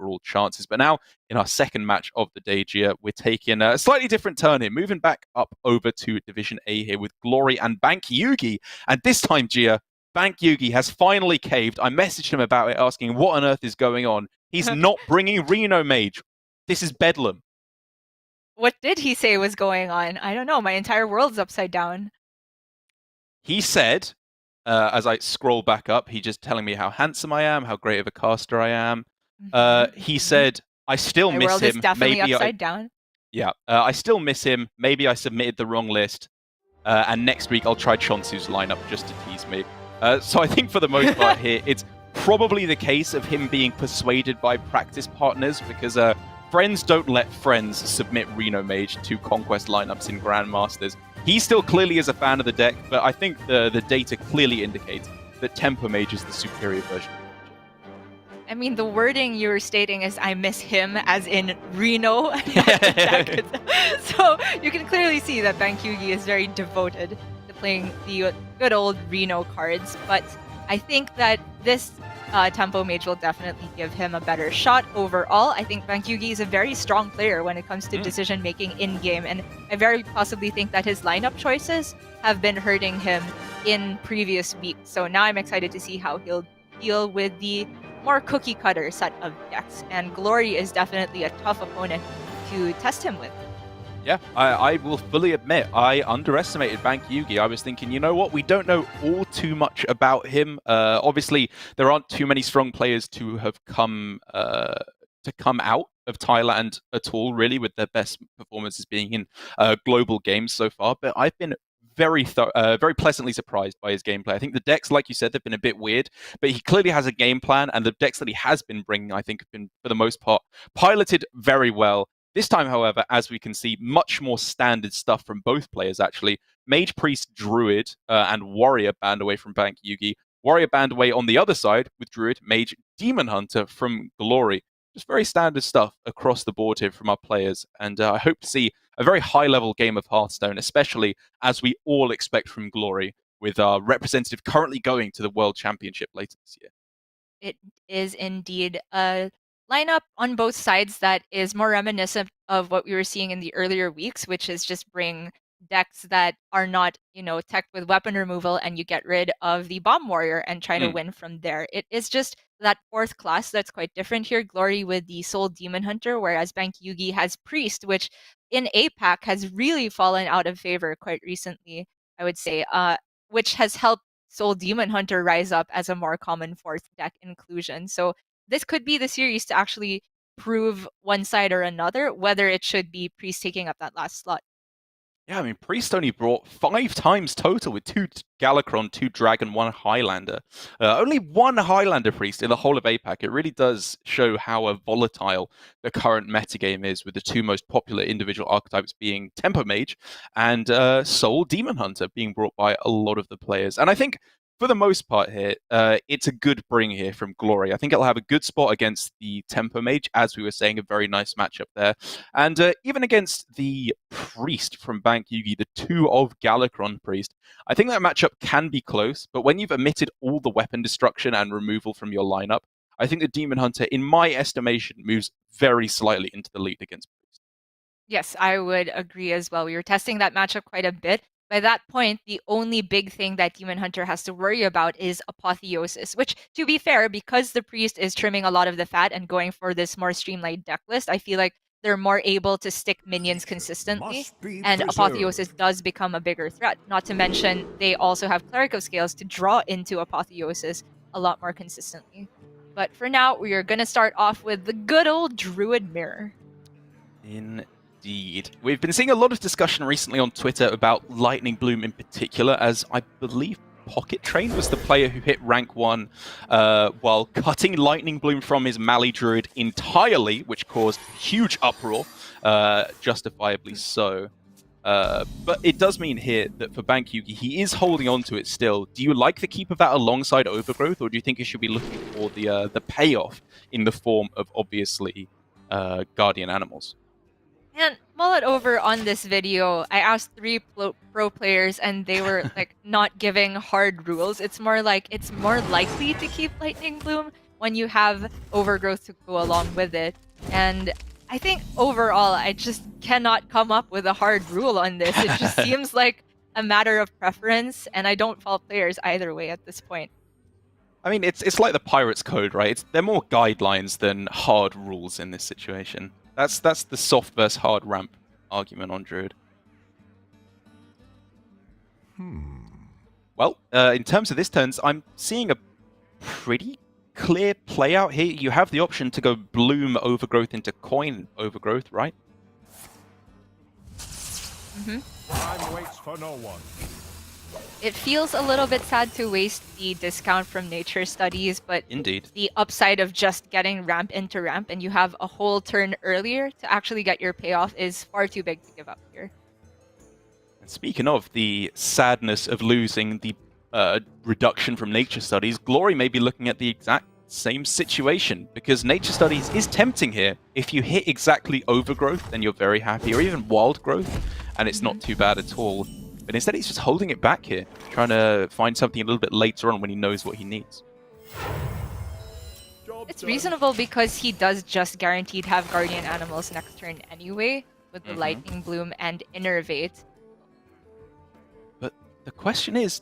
overall chances. But now, in our second match of the day, Gia, we're taking a slightly different turn here, moving back up over to Division A here with Glory and Bankyugi. And this time, Gia, Bankyugi has finally caved. I messaged him about it, asking what on earth is going on. He's not bringing Reno Mage. This is bedlam. What did he say was going on? I don't know. My entire world's upside down. He said, as I scroll back up, he's just telling me how handsome I am, how great of a caster I am. He said, I still miss him. My world is definitely upside down. Yeah, I still miss him. Maybe I submitted the wrong list. And next week I'll try Chonsu's lineup just to tease me. So I think for the most part here, it's probably the case of him being persuaded by practice partners, because friends don't let friends submit Reno Mage to Conquest lineups in Grandmasters. He still clearly is a fan of the deck, but I think the data clearly indicates that Tempo Mage is the superior version. I mean, the wording you were stating is I miss him, as in Reno. So you can clearly see that Bankyugi is very devoted to playing the good old Reno cards. But I think that this Tempo Mage will definitely give him a better shot overall. I think Bankyugi is a very strong player when it comes to decision-making in-game, and I very possibly think that his lineup choices have been hurting him in previous weeks. So now I'm excited to see how he'll deal with the more cookie-cutter set of decks, and Glory is definitely a tough opponent to test him with. Yeah, I will fully admit, I underestimated Bankyugi. I was thinking, you know what, we don't know all too much about him. Obviously, there aren't too many strong players to have come out of Thailand at all, really, with their best performances being in global games so far. But I've been very pleasantly surprised by his gameplay. I think the decks, like you said, they've been a bit weird, but he clearly has a game plan, and the decks that he has been bringing, I think, have been, for the most part, piloted very well. This time, however, as we can see, much more standard stuff from both players, actually. Mage, Priest, Druid, and Warrior banned away from Bankyugi. Warrior banned away on the other side with Druid, Mage, Demon Hunter from Glory. Just very standard stuff across the board here from our players. And I hope to see a very high-level game of Hearthstone, especially as we all expect from Glory, with our representative currently going to the World Championship later this year. It is indeed a lineup on both sides that is more reminiscent of what we were seeing in the earlier weeks, which is just bring decks that are not, teched with weapon removal, and you get rid of the Bomb Warrior and try to win from there. It is just that fourth class that's quite different here. Glory with the Soul Demon Hunter, whereas Bankyugi has Priest, which in APAC has really fallen out of favor quite recently, I would say, which has helped Soul Demon Hunter rise up as a more common fourth deck inclusion. So this could be the series to actually prove one side or another, whether it should be Priest taking up that last slot. Yeah, I mean, Priest only brought 5 times total with 2 Galakron, 2 Dragon, 1 Highlander. Only 1 Highlander Priest in the whole of APAC. It really does show how volatile the current metagame is, with the 2 most popular individual archetypes being Tempo Mage and Soul Demon Hunter being brought by a lot of the players. And I think, for the most part here, it's a good bring here from Glory. I think it'll have a good spot against the Tempo Mage, as we were saying, a very nice matchup there. And even against the Priest from Bankyugi, the 2 of Galakron Priest, I think that matchup can be close, but when you've omitted all the weapon destruction and removal from your lineup, I think the Demon Hunter, in my estimation, moves very slightly into the lead against Priest. Yes, I would agree as well. We were testing that matchup quite a bit. By that point, the only big thing that Demon Hunter has to worry about is Apotheosis, which, to be fair, because the Priest is trimming a lot of the fat and going for this more streamlined deck list, I feel like they're more able to stick minions consistently, and Apotheosis does become a bigger threat. Not to mention, they also have Cleric of Scales to draw into Apotheosis a lot more consistently. But for now, we are going to start off with the good old Druid Mirror. Indeed. We've been seeing a lot of discussion recently on Twitter about Lightning Bloom in particular, as I believe Pocket Train was the player who hit rank 1 while cutting Lightning Bloom from his Mali Druid entirely, which caused huge uproar, justifiably so. But it does mean here that for Bankyugi, he is holding on to it still. Do you like the keep of that alongside Overgrowth, or do you think he should be looking for the payoff in the form of, obviously, Guardian Animals? And mull it over on this video. I asked 3 pro players, and they were like not giving hard rules. It's more like it's more likely to keep Lightning Bloom, when you have overgrowth to go along with it. And I think overall, I just cannot come up with a hard rule on this. It just seems like a matter of preference, and I don't fault players either way at this point. I mean, it's like the Pirates Code, right? They're more guidelines than hard rules in this situation. That's the soft versus hard ramp argument on Druid. Well, in terms of this turns, I'm seeing a pretty clear play out here. You have the option to go Bloom Overgrowth into Coin Overgrowth, right? Time waits for no one. It feels a little bit sad to waste the discount from Nature Studies, but Indeed. the upside of just getting ramp into ramp and you have a whole turn earlier to actually get your payoff is far too big to give up here. And speaking of the sadness of losing the reduction from Nature Studies, Glory may be looking at the exact same situation, because Nature Studies is tempting here. If you hit exactly Overgrowth, then you're very happy, or even Wild Growth, and it's not too bad at all. But instead he's just holding it back here, trying to find something a little bit later on when he knows what he needs. It's reasonable because he does just guaranteed have Guardian Animals next turn anyway, with the Lightning Bloom and Innervate. But the question is,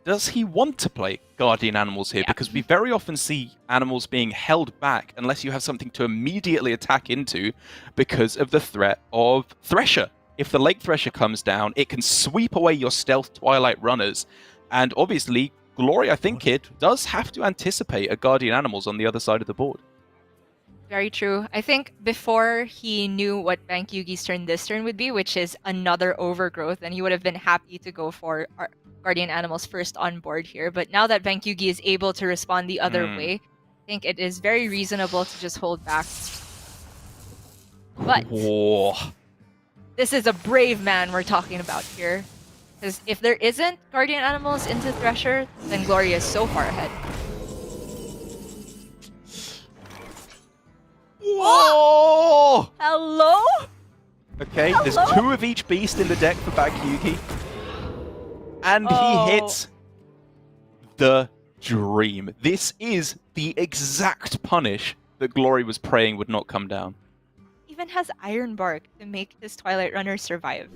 does he want to play Guardian Animals here? Because we very often see animals being held back unless you have something to immediately attack into because of the threat of Thresher. If the Lake Thresher comes down, it can sweep away your Stealth Twilight runners. And obviously, Glory, I think, Kid, does have to anticipate a Guardian Animals on the other side of the board. Very true. I think before he knew what Bankyugi's turn this turn would be, which is another Overgrowth, then he would have been happy to go for Guardian Animals first on board here. But now that Bankyugi is able to respond the other way, I think it is very reasonable to just hold back. But this is a brave man we're talking about here. Because if there isn't Guardian Animals into Thresher, then Glory is so far ahead. Whoa! Hello? Okay, there's 2 of each beast in the deck for Bankyugi. And he hits the dream. This is the exact punish that Glory was praying would not come down. Even has Iron Bark to make his Twilight Runner survive.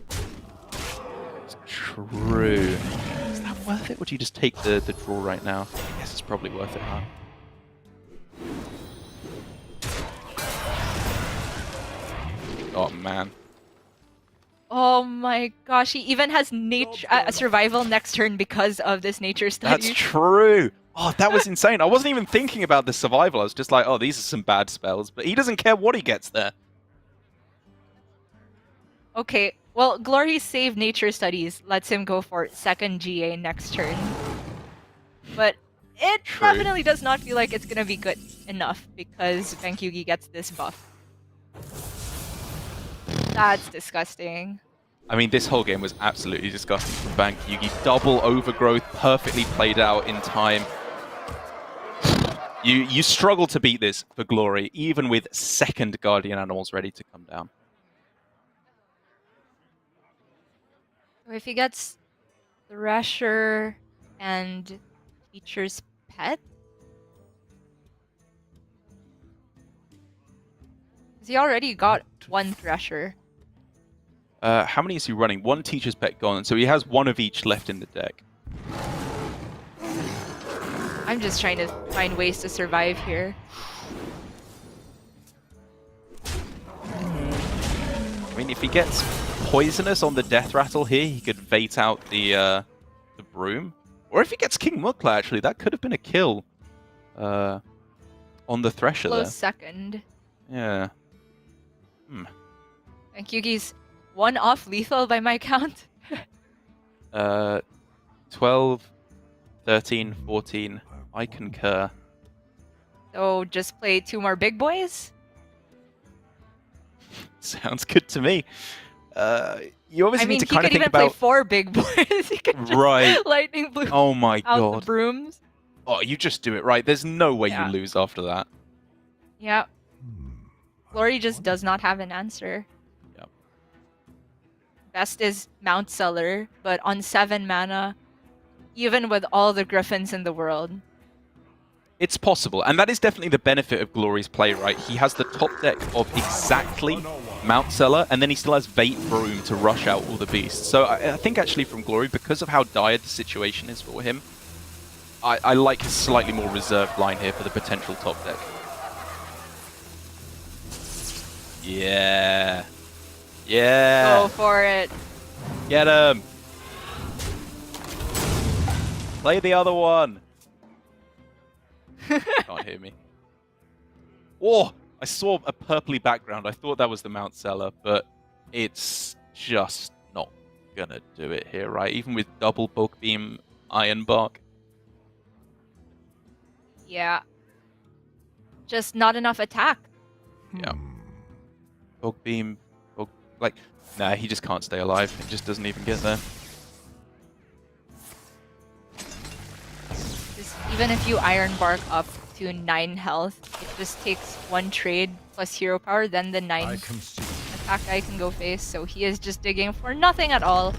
It's true. Is that worth it? Or do you just take the draw right now? I guess it's probably worth it, huh? Oh, man. Oh my gosh, he even has survival next turn because of this Nature Study. That's true! Oh, that was insane. I wasn't even thinking about the survival. I was just like, oh, these are some bad spells. But he doesn't care what he gets there. Okay, well, Glory's save Nature Studies lets him go for second GA next turn. But it definitely does not feel like it's gonna be good enough because Bankyugi gets this buff. That's disgusting. I mean, this whole game was absolutely disgusting from Bankyugi. Double Overgrowth, perfectly played out in time. You struggle to beat this for Glory, even with second Guardian Animals ready to come down. Or if he gets Thresher and Teacher's Pet? Because he already got one Thresher. How many is he running? 1 Teacher's Pet gone, so he has 1 of each left in the deck. I'm just trying to find ways to survive here. I mean, if he gets Poisonous on the Death Rattle here, he could bait out the Broom. Or if he gets King Mukla, actually, that could have been a kill on the Thresher there. Close second. Yeah. Bankyugi's 1 off lethal by my count. 12, 13, 14. I concur. So just play 2 more big boys? Sounds good to me. You obviously need to kind of think about... he could even play 4 big boys. He could just Lightning Bloom oh my out god. the brooms. Oh, you just do it right. There's no way you lose after that. Yeah. Glory just does not have an answer. Yep. Best is Mount Seller, but on 7 mana, even with all the Griffins in the world. It's possible, and that is definitely the benefit of Glory's play, right? He has the top deck of exactly Mount Seller, and then he still has Vate Broom to rush out all the beasts. So I think actually from Glory, because of how dire the situation is for him, I like his slightly more reserved line here for the potential top deck. Yeah. Yeah. Go for it. Get him. Play the other one. Can't hear me. Oh, I saw a purpley background. I thought that was the Mount Seller, but it's just not gonna do it here, right? Even with double Bulk Beam Iron Bark. Yeah. Just not enough attack. Yeah. Bulk Beam, like, nah, he just can't stay alive. He just doesn't even get there. Even if you Iron Bark up to 9 health, it just takes 1 trade plus hero power, then the 9 attack guy can go face. So he is just digging for nothing at all.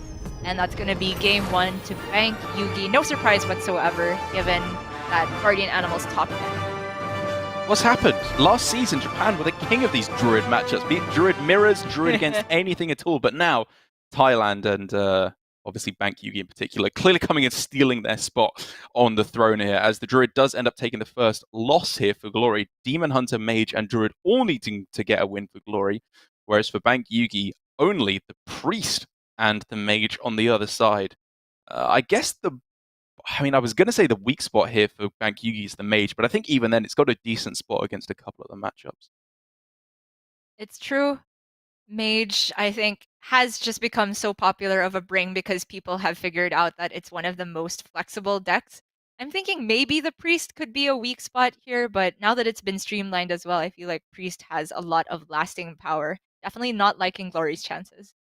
And that's going to be game 1 to Bankyugi. No surprise whatsoever, given that Guardian Animal's top deck. What's happened? Last season, Japan were the king of these Druid matchups. Be it Druid mirrors, Druid against anything at all. But now, Thailand and obviously Bankyugi in particular, clearly coming and stealing their spot on the throne here, as the Druid does end up taking the first loss here for Glory. Demon Hunter, Mage, and Druid all needing to get a win for Glory. Whereas for Bankyugi, only the Priest and the Mage on the other side. I guess I was going to say the weak spot here for Bankyugi is the Mage, but I think even then it's got a decent spot against a couple of the matchups. It's true. Mage, I think, has just become so popular of a bring because people have figured out that it's one of the most flexible decks. I'm thinking maybe the Priest could be a weak spot here, but now that it's been streamlined as well, I feel like Priest has a lot of lasting power. Definitely not liking Glory's chances.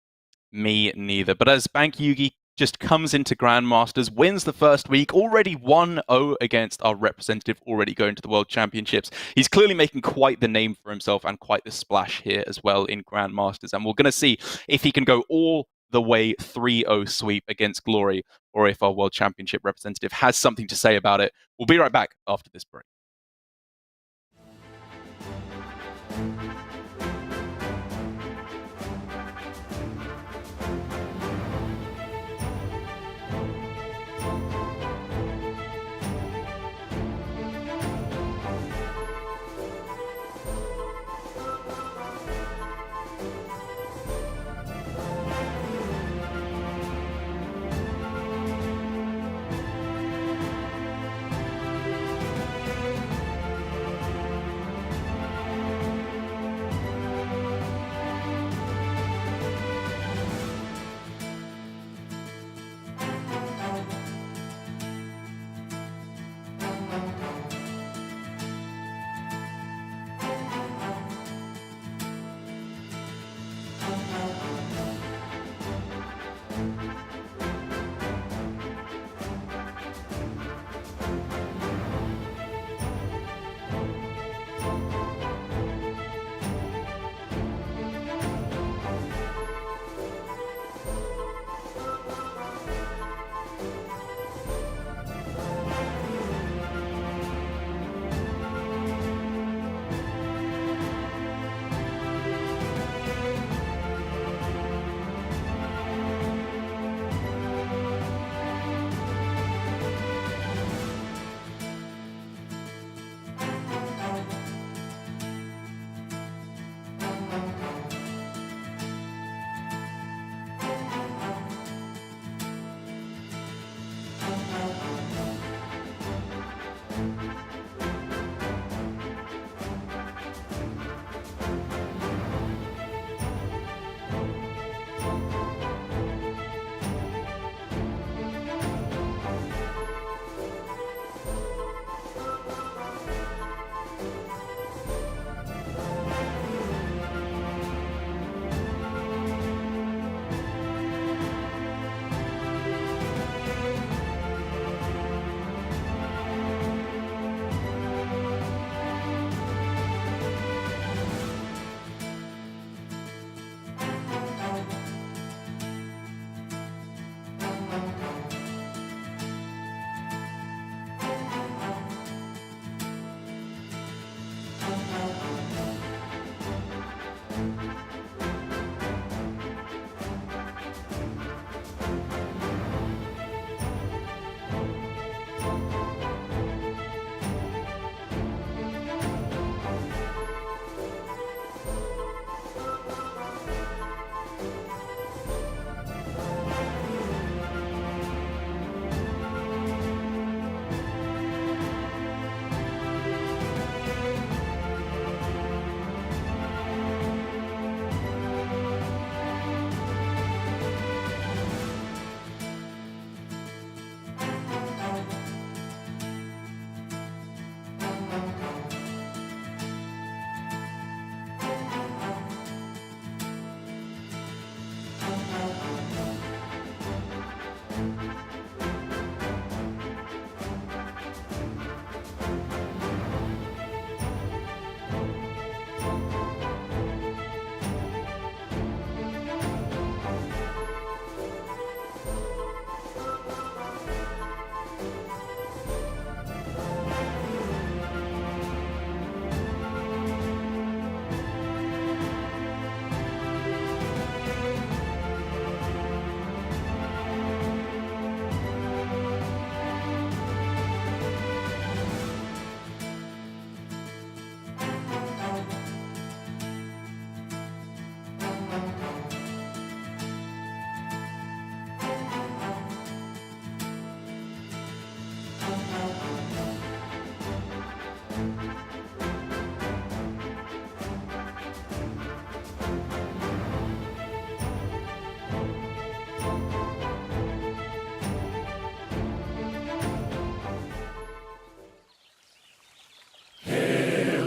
Me neither. But as Bankyugi just comes into Grandmasters, wins the first week, already 1-0 against our representative, already going to the World Championships. He's clearly making quite the name for himself and quite the splash here as well in Grandmasters. And we're going to see if he can go all the way 3-0 sweep against Glory, or if our World Championship representative has something to say about it. We'll be right back after this break.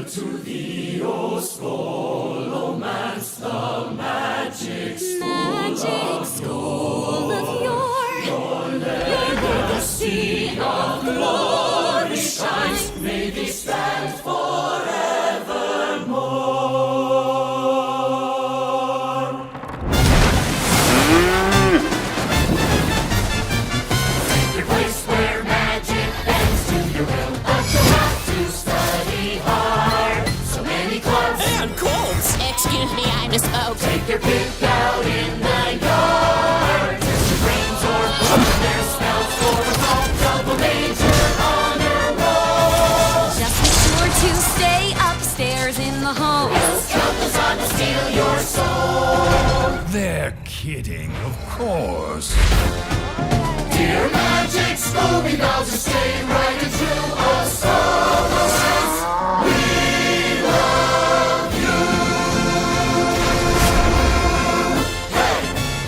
To thee, O Scholomance, the magic school of your legacy of glory shines. May thee stand forevermore. Take your place where magic bends to your will, but you'll have to study hard. So many clubs and clubs. Excuse me, I misspoke. Take your pick out in the yard. Test your brains or put their spells for a call. Double major honor roll. Just be sure to stay upstairs in the hall. Those troubles on to steal your soul. They're kidding, of course. Dear magic school, we vow to stay right and true. A Scholomance, we love you. Hey,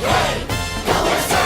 hey, USA!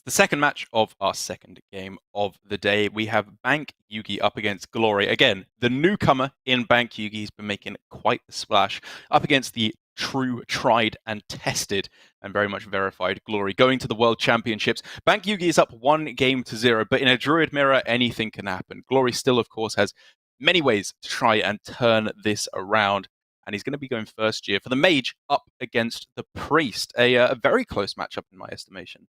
The second match of our second game of the day, we have Bankyugi up against Glory. Again, the newcomer in Bankyugi has been making quite the splash up against the true, tried and tested and very much verified Glory going to the World Championships. Bankyugi is up 1-0, but in a Druid mirror, anything can happen. Glory still, of course, has many ways to try and turn this around. And he's going to be going first year for the Mage up against the Priest. A very close matchup in my estimation.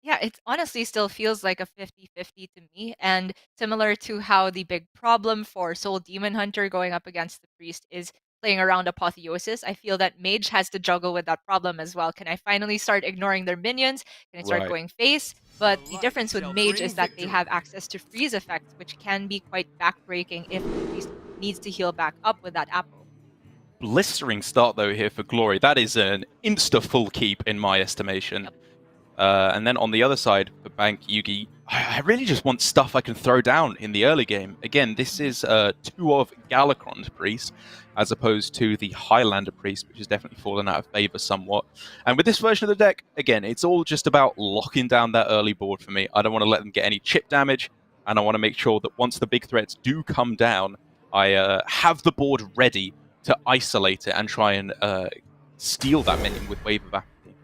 Yeah, it honestly still feels like a 50-50 to me. And similar to how the big problem for Soul Demon Hunter going up against the Priest is playing around Apotheosis, I feel that Mage has to juggle with that problem as well. Can I finally start ignoring their minions? Can I start going face? But the difference with Mage is that they have access to freeze effects, which can be quite backbreaking if the Priest needs to heal back up with that apple. Blistering start, though, here for Glory. That is an insta-full keep, in my estimation. Yep. And then on the other side, for Bankyugi, I really just want stuff I can throw down in the early game. Again, this is 2 of Galakron's Priest, as opposed to the Highlander Priest, which has definitely fallen out of favor somewhat. And with this version of the deck, again, it's all just about locking down that early board for me. I don't want to let them get any chip damage, and I want to make sure that once the big threats do come down, I have the board ready to isolate it and try and steal that minion with Wave of Apathy.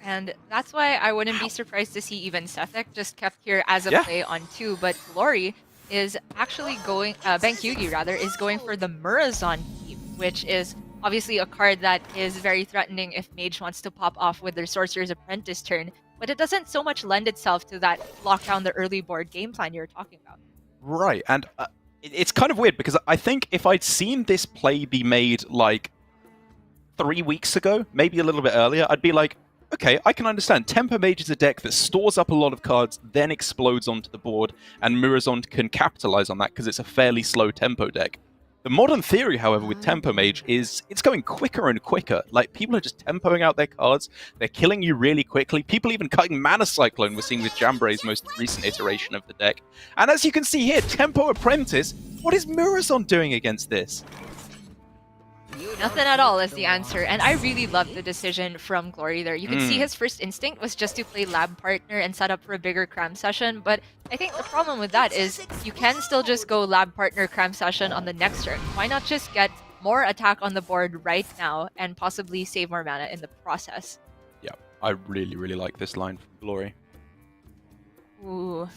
And that's why I wouldn't be surprised to see even Sethek just kept here as a play on 2, but Glory is actually going, Bankyugi rather, is going for the Murazon Keep, which is obviously a card that is very threatening if Mage wants to pop off with their Sorcerer's Apprentice turn, but it doesn't so much lend itself to that lock down the early board game plan you were talking about. Right, and it's kind of weird because I think if I'd seen this play be made like 3 weeks ago, maybe a little bit earlier, I'd be like, okay, I can understand. Tempo Mage is a deck that stores up a lot of cards, then explodes onto the board, and Murazon can capitalize on that because it's a fairly slow tempo deck. The modern theory, however, with Tempo Mage is it's going quicker and quicker. Like, people are just tempoing out their cards, they're killing you really quickly. People even cutting Mana Cyclone, we're seeing with Jambray's most recent iteration of the deck. And as you can see here, Tempo Apprentice, what is Murazon doing against this? Nothing at all is the answer, and I really love the decision from Glory there. You can see his first instinct was just to play Lab Partner and set up for a bigger Cram Session, but I think the problem with that is you can still just go Lab Partner Cram Session on the next turn. Why not just get more attack on the board right now and possibly save more mana in the process? Yeah, I really, really like this line from Glory. Ooh.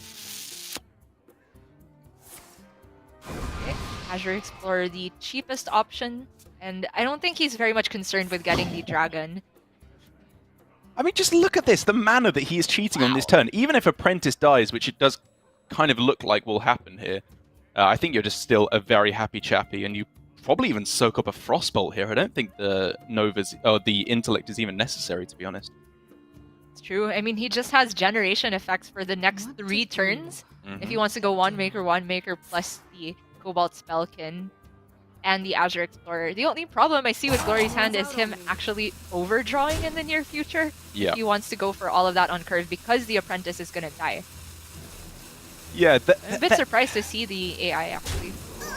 Okay. Azure Explorer, the cheapest option. And I don't think he's very much concerned with getting the dragon. I mean, just look at this. The mana that he is cheating on this turn. Even if Apprentice dies, which it does kind of look like will happen here, I think you're just still a very happy chappy, and you probably even soak up a Frostbolt here. I don't think the Nova's or the Intellect is even necessary, to be honest. It's true. I mean, he just has generation effects for the next 3 turns. If he wants to go one maker plus the Cobalt Spellkin and the Azure Explorer. The only problem I see with Glory's hand is him actually overdrawing in the near future. Yeah. He wants to go for all of that on curve because the Apprentice is going to die. Yeah. I'm a bit surprised to see the AI, actually.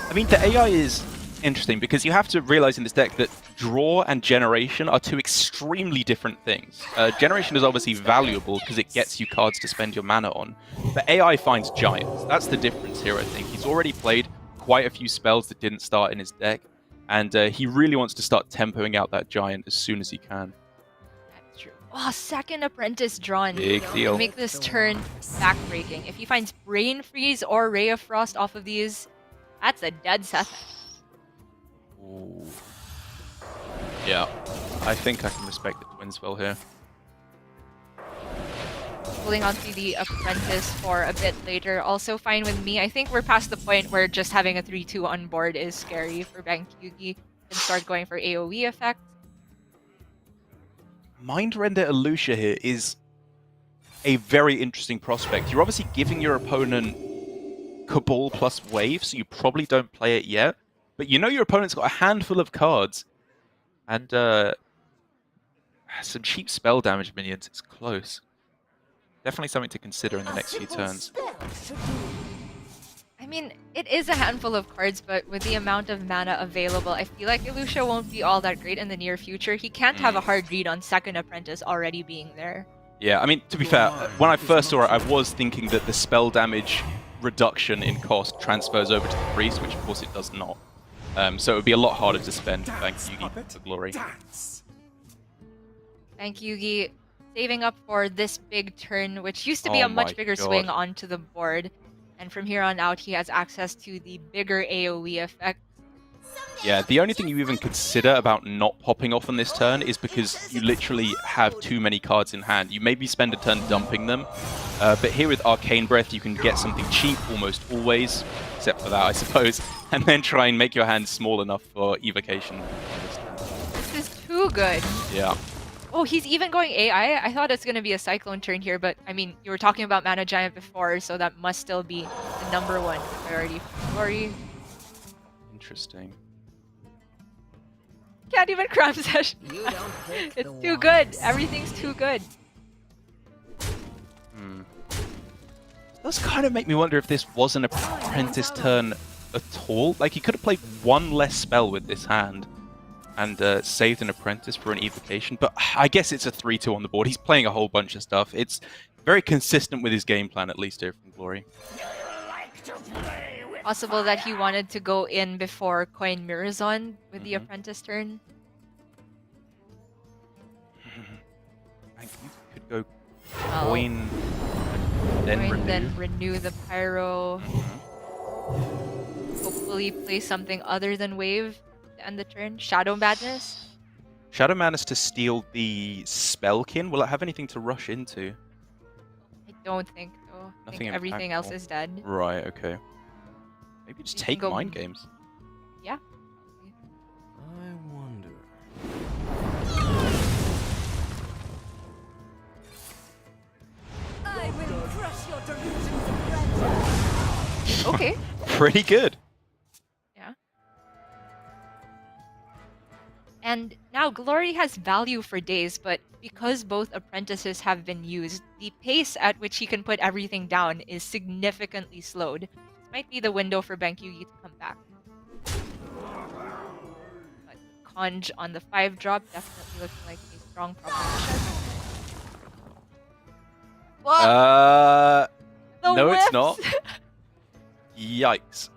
I mean, the AI is interesting because you have to realize in this deck that draw and generation are 2 extremely different things. Generation is obviously valuable because it gets you cards to spend your mana on, but AI finds giants. That's the difference here, I think. He's already played quite a few spells that didn't start in his deck, and he really wants to start tempoing out that giant as soon as he can. That's true. Oh, second Apprentice drawn. Big deal. To make this turn backbreaking. If he finds Brain Freeze or Ray of Frost off of these, that's a dead Seth. Ooh. Yeah, I think I can respect the twin spell here. Holding on to the Apprentice for a bit later, also fine with me. I think we're past the point where just having a 3-2 on board is scary for Bankyugi. Can start going for AoE effect. Mind Render Elucia here is a very interesting prospect. You're obviously giving your opponent Cabal plus Wave, so you probably don't play it yet. But you know your opponent's got a handful of cards. And some cheap spell damage minions. It's close. Definitely something to consider in the next few turns. I mean, it is a handful of cards, but with the amount of mana available, I feel like Elucia won't be all that great in the near future. He can't have a hard read on second Apprentice already being there. Yeah, I mean, to be fair, when I first saw it, I was thinking that the spell damage reduction in cost transfers over to the Priest, which of course it does not. So it would be a lot harder to spend Bankyugi for Glory. Bankyugi saving up for this big turn, which used to be a much bigger swing onto the board. And from here on out, he has access to the bigger AoE effect. Yeah, the only thing you even consider about not popping off on this turn is because you literally have too many cards in hand. You maybe spend a turn dumping them, but here with Arcane Breath, you can get something cheap almost always, except for that, I suppose, and then try and make your hand small enough for evocation. This is too good. Yeah. Oh, he's even going AI? I thought it's going to be a Cyclone turn here, but I mean, you were talking about Mana Giant before, so that must still be the #1 priority for Glory. Interesting. Can't even Cram Session. It's too good. Everything's too good. Does kind of make me wonder if this wasn't an apprentice turn at all. Like, he could have played one less spell with this hand and saved an apprentice for an evocation. But I guess it's a 3-2 on the board. He's playing a whole bunch of stuff. It's very consistent with his game plan, at least here from Glory. Possible that he wanted to go in before Coin Mirazon with the apprentice turn. You could go Well, coin, then renew. then renew the Pyro. Hopefully play something other than Wave to end the turn. Shadow Madness. Shadow Madness to steal the Spellkin. Will it have anything to rush into? I don't think so. I Nothing think everything else is dead. Right, okay. Maybe just You can take go- Mind Games. Yeah. I wonder. I will crush your delusions of grandeur. Okay. Pretty good. Yeah. And now Glory has value for days, but because both apprentices have been used, the pace at which he can put everything down is significantly slowed. This might be the window for Bankyugi to come back. But Conj on the 5-drop definitely looking like a strong proposition. Whoa! The No, it's whiffs! not. Yikes.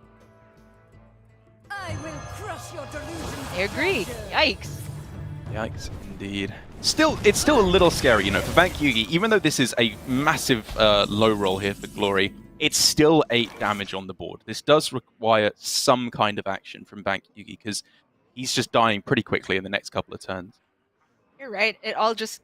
I will crush your delusions. I agree. Yikes. Yikes, indeed. It's still a little scary, you know, for Bankyugi. Even though this is a massive low roll here for Glory, it's still 8 damage on the board. This does require some kind of action from Bankyugi because he's just dying pretty quickly in the next couple of turns. You're right. It all just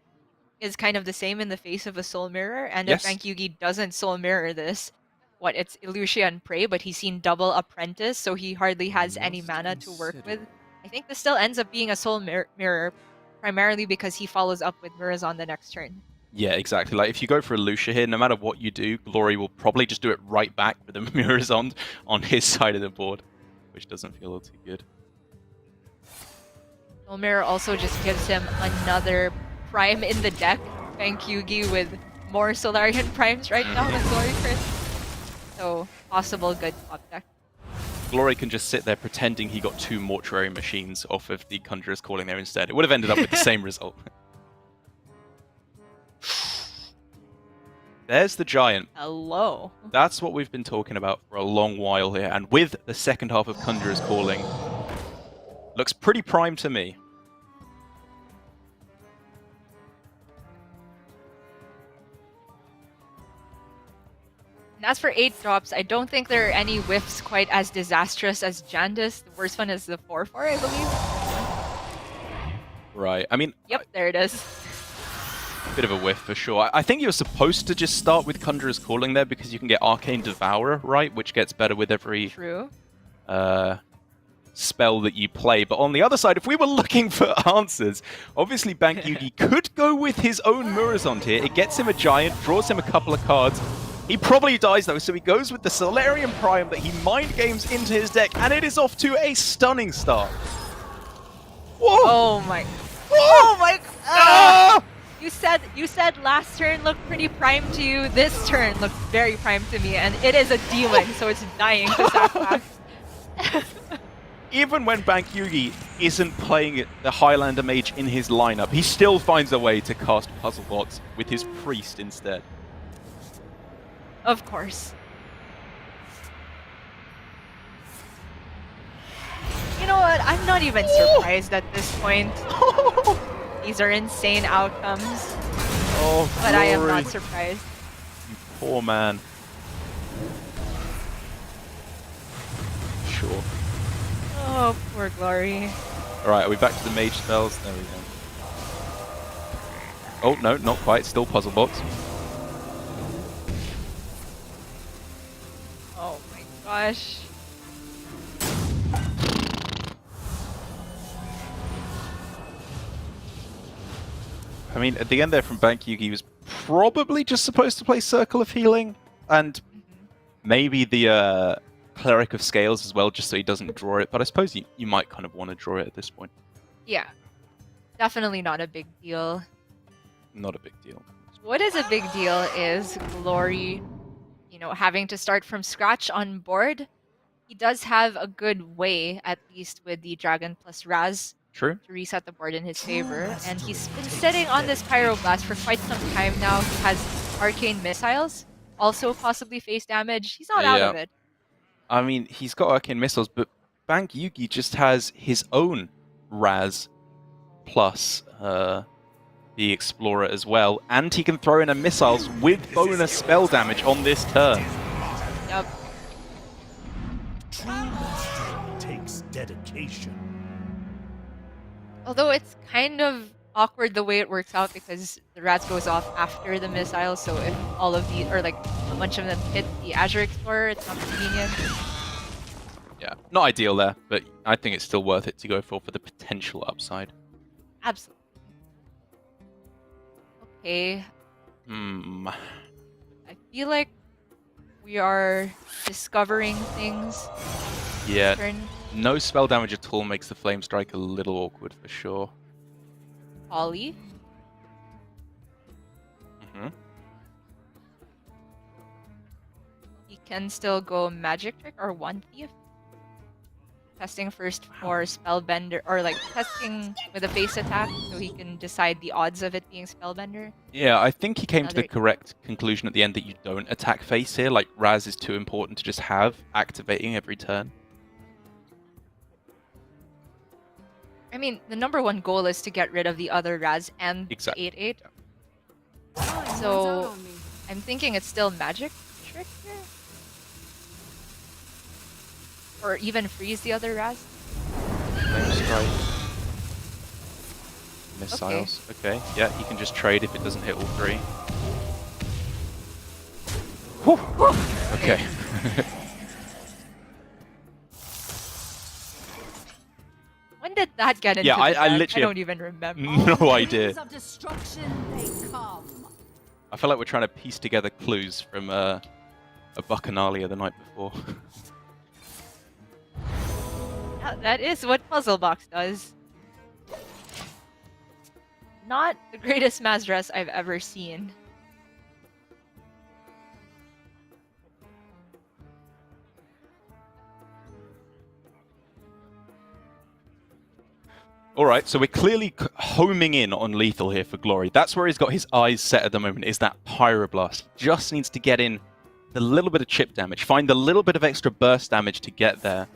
is kind of the same in the face of a Soul Mirror, and Yes. if Bankyugi doesn't Soul Mirror this, it's Illusia and Prey, but he's seen double Apprentice, so he hardly has any mana to work with. I think this still ends up being a Soul Mirror, primarily because he follows up with Mirazon the next turn. Yeah, exactly. Like, if you go for Lucia here, no matter what you do, Glory will probably just do it right back with the mirrors on his side of the board, which doesn't feel all too good. Soul Mirror also just gives him another Prime in the deck. Bankyugi with more Solarian Primes right now than Glory Crit. So, possible good top deck. Glory can just sit there pretending he got 2 Mortuary Machines off of the Conjurer's Calling there instead. It would have ended up with the same result. There's the Giant. Hello. That's what we've been talking about for a long while here, and with the second half of Conjurer's Calling, looks pretty prime to me. And as for 8 drops, I don't think there are any whiffs quite as disastrous as Jandis. The worst one is the 4-4, I believe. Right, I mean... Yep, there it is. Bit of a whiff for sure. I think you're supposed to just start with Conjurer's Calling there because you can get Arcane Devourer, right? Which gets better with every True. spell that you play. But on the other side, if we were looking for answers, obviously Bankyugi could go with his own Mirazon here. It gets him a Giant, draws him a couple of cards. He probably dies though, so he goes with the Solarian Prime that he mind games into his deck, and it is off to a stunning start. Whoa! Oh my... Whoa! Oh my... Ah! You said last turn looked pretty prime to you. This turn looked very prime to me, and it is a demon, so it's dying to sacrifice. Even when Bankyugi isn't playing the Highlander Mage in his lineup, he still finds a way to cast Puzzle Bots with his Priest instead. Of course. You know what? I'm not even surprised at this point. These are insane outcomes. Oh, But I am Glory. not surprised. You poor man. Sure. Oh, poor Glory. Alright, are we back to the mage spells? There we go. Oh, no, not quite. Still Puzzle Bots. Oh my gosh. I mean, at the end there from Bankyugi, he was probably just supposed to play Circle of Healing, and maybe the Cleric of Scales as well, just so he doesn't draw it. But I suppose you might kind of want to draw it at this point. Yeah. Definitely not a big deal. Not a big deal. What is a big deal is Glory, having to start from scratch on board. He does have a good way, at least with the Dragon plus Raz, True. to reset the board in his favor. And he's been sitting on this Pyroblast for quite some time now. He has Arcane Missiles, also possibly face damage. He's not out of it. I mean, he's got Arcane Missiles, but Bankyugi just has his own Raz plus the Explorer as well, and he can throw in a Missiles with bonus spell damage on this turn. Yep. Takes dedication. Although it's kind of awkward the way it works out because the Raz goes off after the missiles, so if all of these, or like a bunch of them hit the Azure Explorer, it's not convenient. Yeah, not ideal there, but I think it's still worth it to go for the potential upside. Absolutely. Okay. I feel like we are discovering things. Yeah, Turn no spell damage at all makes the Flame Strike a little awkward for sure. Ollie. He can still go Magic Trick or One Thief. Testing first for Spellbender, or like testing with a face attack so he can decide the odds of it being Spellbender. Yeah, I think he came to the Another- correct conclusion at the end that you don't attack face here. Like, Raz is too important to just have activating every turn. I mean, the number one goal is to get rid of the other Raz and Exactly. 8/8. Oh, So I'm thinking it's still Magic Trick here? Or even freeze the other Raz? Flame Strike. Missiles. Okay. Yeah, he can just trade if it doesn't hit all three. Whew. Okay. When did that get into Yeah, the I deck? literally I have- don't even remember. No idea. Of destruction they come. I feel like we're trying to piece together clues from a Bacchanalia the night before. Yeah, that is what Puzzle Box does. Not the greatest mass dress I've ever seen. Alright, so we're clearly homing in on lethal here for Glory. That's where he's got his eyes set at the moment, is that Pyroblast. Just needs to get in the little bit of chip damage, find a little bit of extra burst damage to get there.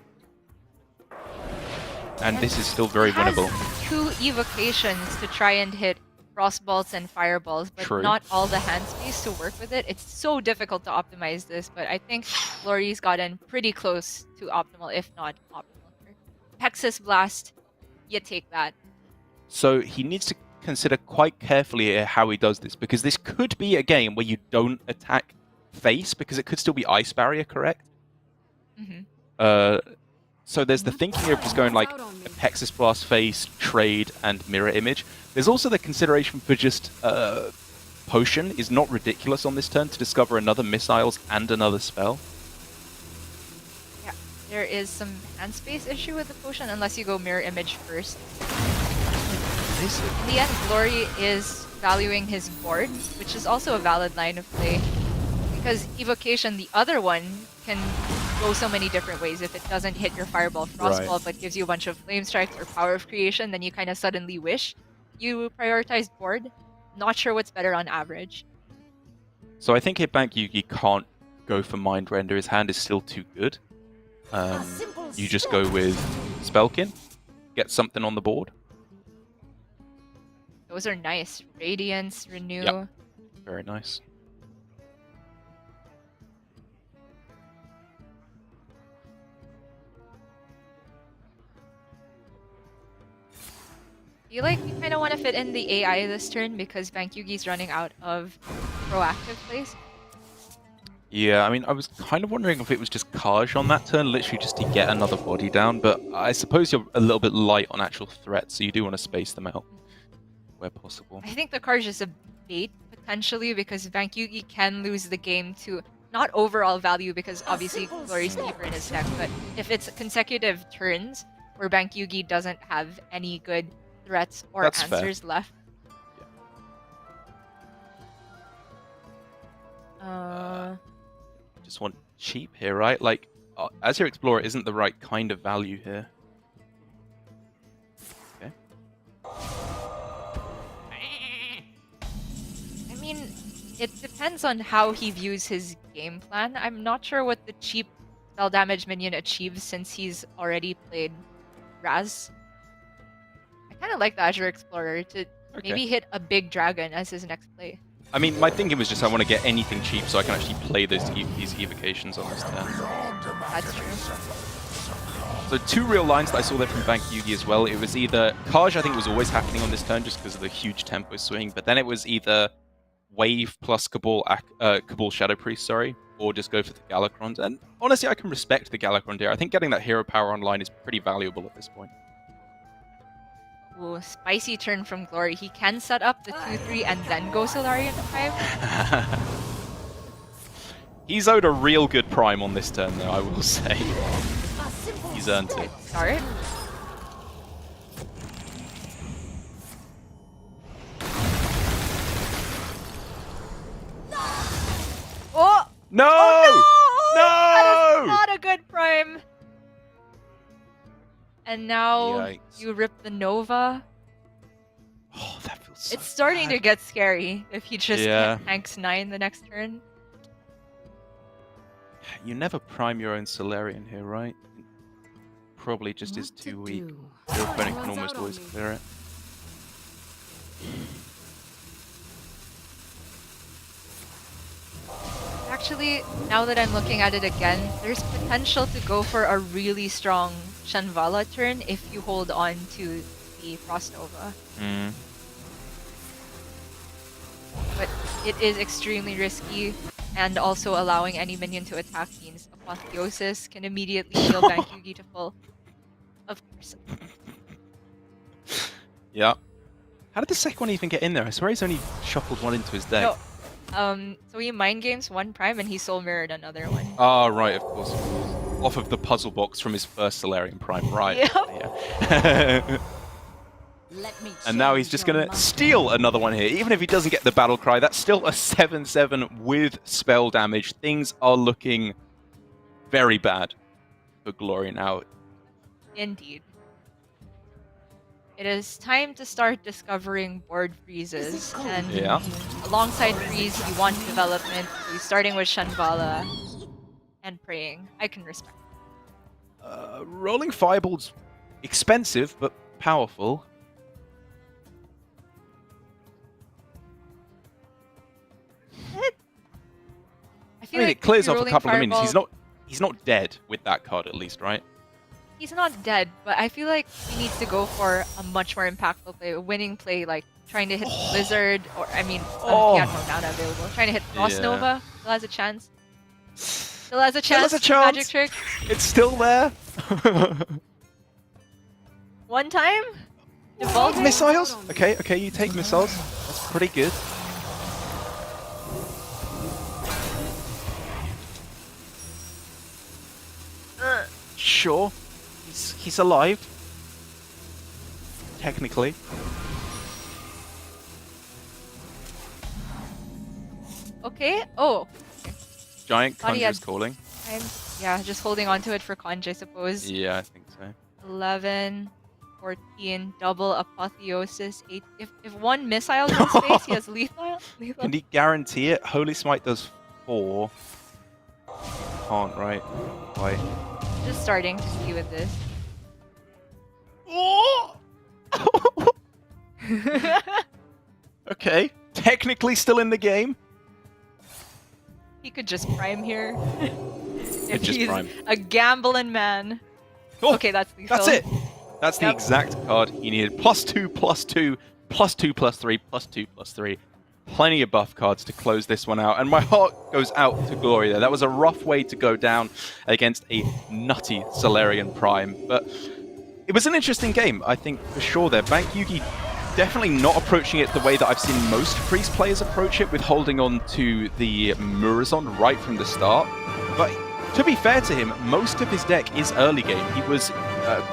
And this is still very winnable. Has 2 evocations to try and hit Frostbolts and Fireballs, but True. not all the hand space to work with it. It's so difficult to optimize this, but I think Glory's gotten pretty close to optimal, if not optimal. Pexus Blast, you take that. So he needs to consider quite carefully how he does this, because this could be a game where you don't attack face, because it could still be Ice Barrier, correct? Mm-hmm. So there's the thinking here of just going like Pexus Blast face, trade, and mirror image. There's also the consideration for just potion is not ridiculous on this turn to discover another missiles and another spell. Yeah, there is some hand space issue with the potion unless you go mirror image first. In the end, Glory is valuing his board, which is also a valid line of play. Because Evocation, the other one, can go so many different ways. If it doesn't hit your Fireball Frostball but gives you a bunch of Flame Strikes or Power of Creation, then you kind of suddenly wish you prioritized board. Not sure what's better on average. So I think if Bankyugi can't go for Mind Render, his hand is still too good. You just go with Spellkin, get something on the board. Those are nice. Radiance, Renew. Yep. Very nice. I feel like you kind of want to fit in the AI this turn because Bankyugi's running out of proactive plays. Yeah, I mean, I was kind of wondering if it was just Kaj on that turn, literally just to get another body down, but I suppose you're a little bit light on actual threats, so you do want to space them out where possible. I think the card is just a bait, potentially, because Bankyugi can lose the game to not overall value, because obviously Glory's deeper in his deck, but if it's consecutive turns where Bankyugi doesn't have any good threats or That's fair. answers left. Just want cheap here, right? Like, Azure Explorer isn't the right kind of value here. Okay. I mean, it depends on how he views his game plan. I'm not sure what the cheap spell damage minion achieves since he's already played Raz. I kind of like the Azure Explorer to maybe hit a big dragon as his next play. I mean, my thinking was just I want to get anything cheap so I can actually play these evocations on this turn. That's true. So 2 real lines that I saw there from Bankyugi as well. It was either Kaj, I think, was always happening on this turn just because of the huge tempo swing, but then it was either Wave plus Cabal Shadow Priest, sorry, or just go for the Galakrond. And honestly, I can respect the Galakrond here. I think getting that hero power online is pretty valuable at this point. Ooh, spicy turn from Glory. He can set up the 2-3 and then go Solarian 5. He's owed a real good prime on this turn, though, I will say. He's earned it. Start. Oh! No! Oh, no! That No! is not a good prime. And now Yikes. you rip the Nova. Oh, that feels so It's starting bad. to get scary if he just Yeah. tanks 9 the next turn. You never prime your own Solarian here, right? Probably just is too weak. Your opponent can almost always clear it. Actually, now that I'm looking at it again, there's potential to go for a really strong Shanvala turn if you hold on to the Frost Nova. Mm. But it is extremely risky, and also allowing any minion to attack means Apotheosis can immediately heal Bankyugi to full. Of course. Yeah. How did the second one even get in there? I swear he's only shuffled one into his deck. No. So he mind games one prime and he soul mirrored another one. Oh, right, of course. Off of the puzzle box from his first Solarian Prime, right. Yep. Yeah. And now he's just going to steal another one here. Even if he doesn't get the battle cry, that's still a 7/7 with spell damage. Things are looking very bad for Glory now. Indeed. It is time to start discovering board freezes, and Yeah. alongside freeze, you want development. So starting with Shanvala and praying. I can respect. Rolling Fireball's expensive, but powerful. I I feel mean, like it clears off a rolling couple of minions. Fireball- He's not dead with that card, at least, right? He's not dead, but I feel like he needs to go for a much more impactful play, a winning play, like trying to hit Blizzard, or I mean, he had no mana available. Trying to hit Frost Yeah. Nova, still has a chance. Still has a Still chance. has a chance. Magic trick. It's still there. One time. Default. Missiles? Okay, you take missiles. That's pretty good. Sure. He's alive. Technically. Okay. Oh. Giant Thought he had- Conjurer's calling. Yeah, just holding on to it for Conj, I suppose. Yeah, I think so. 11, 14, double apotheosis. 8. If one missile in space, he has lethal. Can he guarantee it? Holy Smite does 4. Can't, right? Why? Just starting to see with this. Okay. Technically still in the game. He could just prime here. If just he's prime. a gambling man. Oh, Okay, that's lethal. That's it. That's the Yep. exact card he needed. +2, +2, +2, +3, +2, +3. Plenty of buff cards to close this one out. And my heart goes out to Glory there. That was a rough way to go down against a nutty Solarian Prime. But it was an interesting game, I think, for sure there. Bankyugi definitely not approaching it the way that I've seen most Priest players approach it, with holding on to the Murazon right from the start. But to be fair to him, most of his deck is early game. He was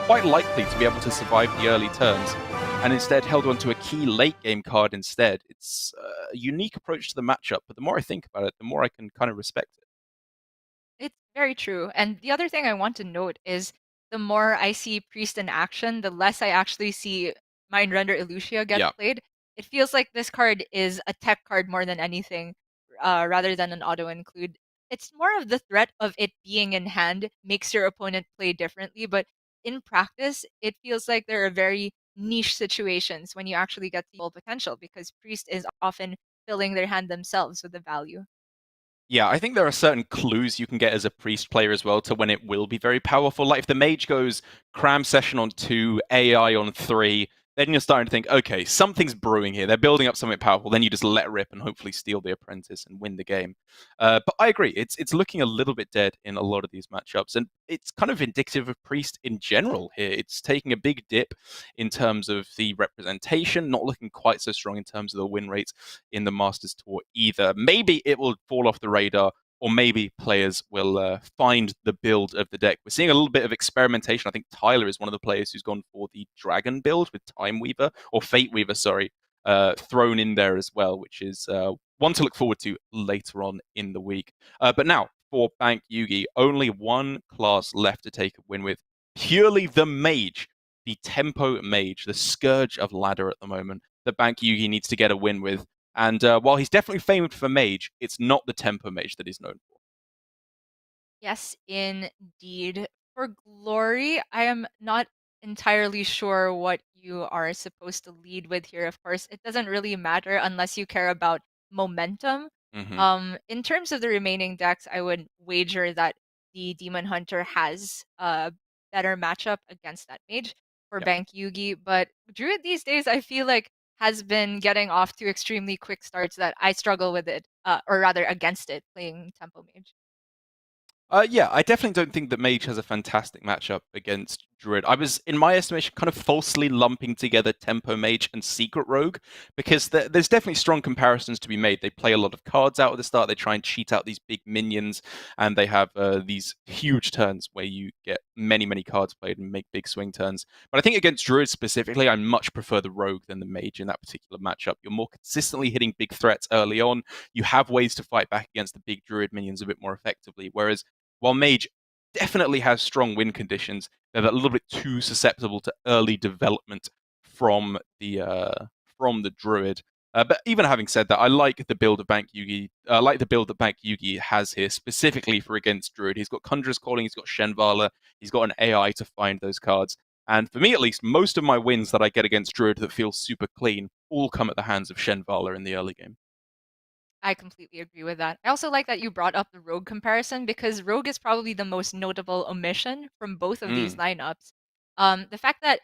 quite likely to be able to survive the early turns. and instead held on to a key late game card instead. It's a unique approach to the matchup, but the more I think about it, the more I can kind of respect it. It's very true. And the other thing I want to note is the more I see Priest in action, the less I actually see Mindrender Elucia get Yeah. played. It feels like this card is a tech card more than anything, rather than an auto include. It's more of the threat of it being in hand makes your opponent play differently, but in practice, it feels like there are very niche situations when you actually get the full potential because Priest is often filling their hand themselves with the value. Yeah, I think there are certain clues you can get as a priest player as well to when it will be very powerful. Like if the mage goes cram session on 2, AI on 3, then you're starting to think, okay, something's brewing here. They're building up something powerful. Then you just let rip and hopefully steal the apprentice and win the game. But I agree, it's looking a little bit dead in a lot of these matchups, and it's kind of indicative of priest in general here. It's taking a big dip in terms of the representation, not looking quite so strong in terms of the win rates in the Masters Tour either. Maybe it will fall off the radar, or maybe players will find the build of the deck. We're seeing a little bit of experimentation. I think Tyler is one of the players who's gone for the Dragon build with Time Weaver, or Fate Weaver, sorry, thrown in there as well, which is one to look forward to later on in the week. But now, for Bankyugi, only one class left to take a win with. Purely the Mage, the Tempo Mage, the scourge of ladder at the moment, that Bankyugi needs to get a win with. And while he's definitely famed for Mage, it's not the Tempo Mage that he's known for. Yes, indeed. For Glory, I am not entirely sure what you are supposed to lead with here. Of course, it doesn't really matter unless you care about momentum. In terms of the remaining decks, I would wager that the Demon Hunter has a better matchup against that mage for Yeah. Bankyugi, but Druid these days I feel like has been getting off to extremely quick starts that I struggle with it, or rather against it, playing Tempo Mage. Yeah, I definitely don't think that Mage has a fantastic matchup against Druid. I was, in my estimation, kind of falsely lumping together Tempo Mage and Secret Rogue, because there's definitely strong comparisons to be made. They play a lot of cards out at the start, they try and cheat out these big minions, and they have these huge turns where you get many, many cards played and make big swing turns. But I think against Druid specifically, I much prefer the Rogue than the Mage in that particular matchup. You're more consistently hitting big threats early on, you have ways to fight back against the big Druid minions a bit more effectively, whereas while Mage definitely has strong win conditions, they're a little bit too susceptible to early development from the Druid. But even having said that, I like the build of Bankyugi. I like the build that Bankyugi has here, specifically for against Druid. He's got Conjurer's Calling, he's got Shenvala, he's got an AI to find those cards. And for me, at least, most of my wins that I get against Druid that feel super clean all come at the hands of Shenvala in the early game. I completely agree with that. I also like that you brought up the Rogue comparison because Rogue is probably the most notable omission from both of these lineups. The fact that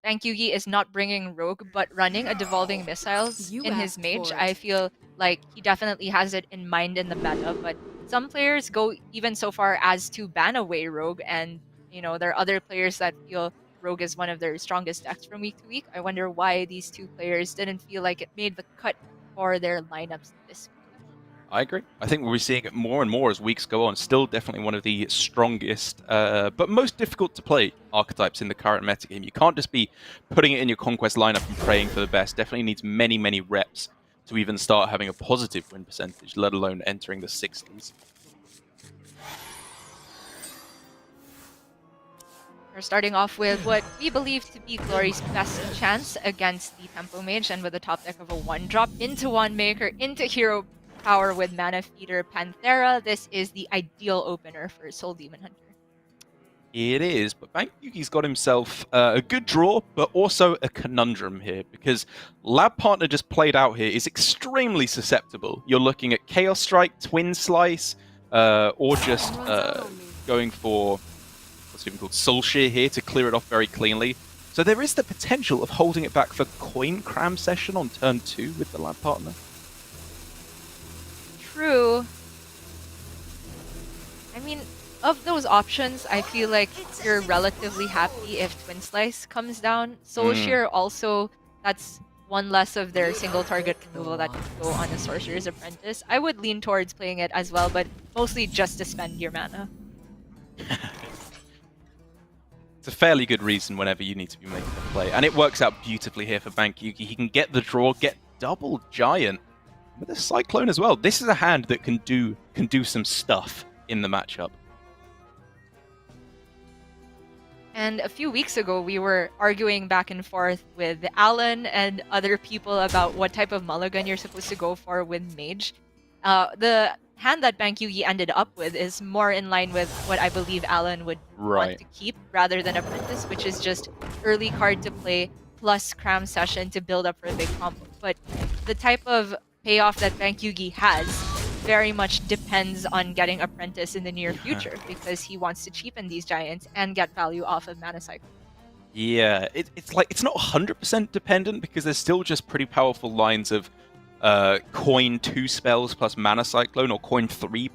Bankyugi is not bringing Rogue but running a Devolving Missiles You in his asked mage, for it. I feel like he definitely has it in mind in the meta, but some players go even so far as to ban away Rogue, and there are other players that feel Rogue is one of their strongest decks from week to week. I wonder why these two players didn't feel like it made the cut for their lineups this week. I agree. I think we'll be seeing it more and more as weeks go on. Still definitely one of the strongest, but most difficult to play archetypes in the current metagame. You can't just be putting it in your Conquest lineup and praying for the best. Definitely needs many, many reps to even start having a positive win percentage, let alone entering the 60s. We're starting off with what we believe to be Glory's best chance against the Tempo Mage, and with the top deck of a 1-drop into Wandmaker, into Hero Power with Mana Feeder Panthera. This is the ideal opener for Soul Demon Hunter. It is, but Bankyugi's got himself a good draw, but also a conundrum here, because Lab Partner just played out here is extremely susceptible. You're looking at Chaos Strike, Twin Slice, or just going for what's even called Soul Shear here to clear it off very cleanly. So there is the potential of holding it back for Coin Cram Session on turn 2 with the Lab Partner. True. I mean, of those options, I feel like you're relatively happy if Twin Slice comes down. Soul Shear also, that's one less of their single target removal that can go on a Sorcerer's Apprentice. I would lean towards playing it as well, but mostly just to spend your mana. It's a fairly good reason whenever you need to be making a play. And it works out beautifully here for Bankyugi. He can get the draw, get double giant with a Cyclone as well. This is a hand that can do some stuff in the matchup. And a few weeks ago, we were arguing back and forth with Alan and other people about what type of mulligan you're supposed to go for with Mage. The hand that Bankyugi ended up with is more in line with what I believe Alan would want to keep rather than Apprentice, which is just early card to play plus Cram Session to build up for a big combo. But the type of payoff that Bankyugi has very much depends on getting Apprentice in the near future because he wants to cheapen these giants and get value off of Mana Cycle. Yeah, it's like it's not 100% dependent because there's still just pretty powerful lines of coin 2 spells plus Mana Cyclone or coin 3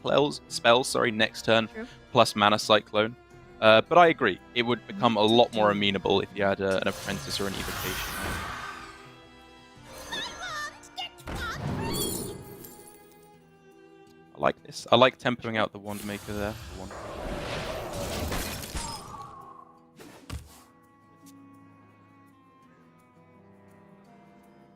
spells, next turn plus Mana Cyclone. But I agree, it would become a lot more amenable if you had an Apprentice or an Evocation. I like this. I like tempoing out the Wand Maker there.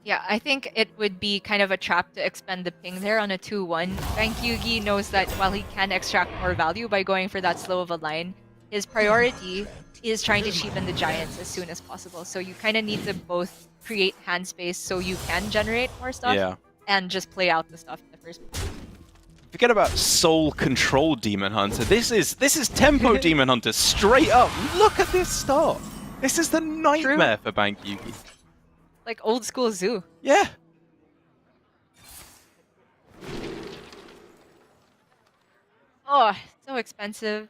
Yeah, I think it would be kind of a trap to expend the ping there on a 2-1. Bankyugi knows that while he can extract more value by going for that slow of a line, his priority is trying to cheapen the giants as soon as possible. So you kind of need to both create hand space so you can generate more stuff and just play out the stuff in the first place. Forget about Soul Control Demon Hunter. This is Tempo Demon Hunter straight up. Look at this start. This is the nightmare for Bankyugi. Like old school Zoo. Yeah. Oh, so expensive.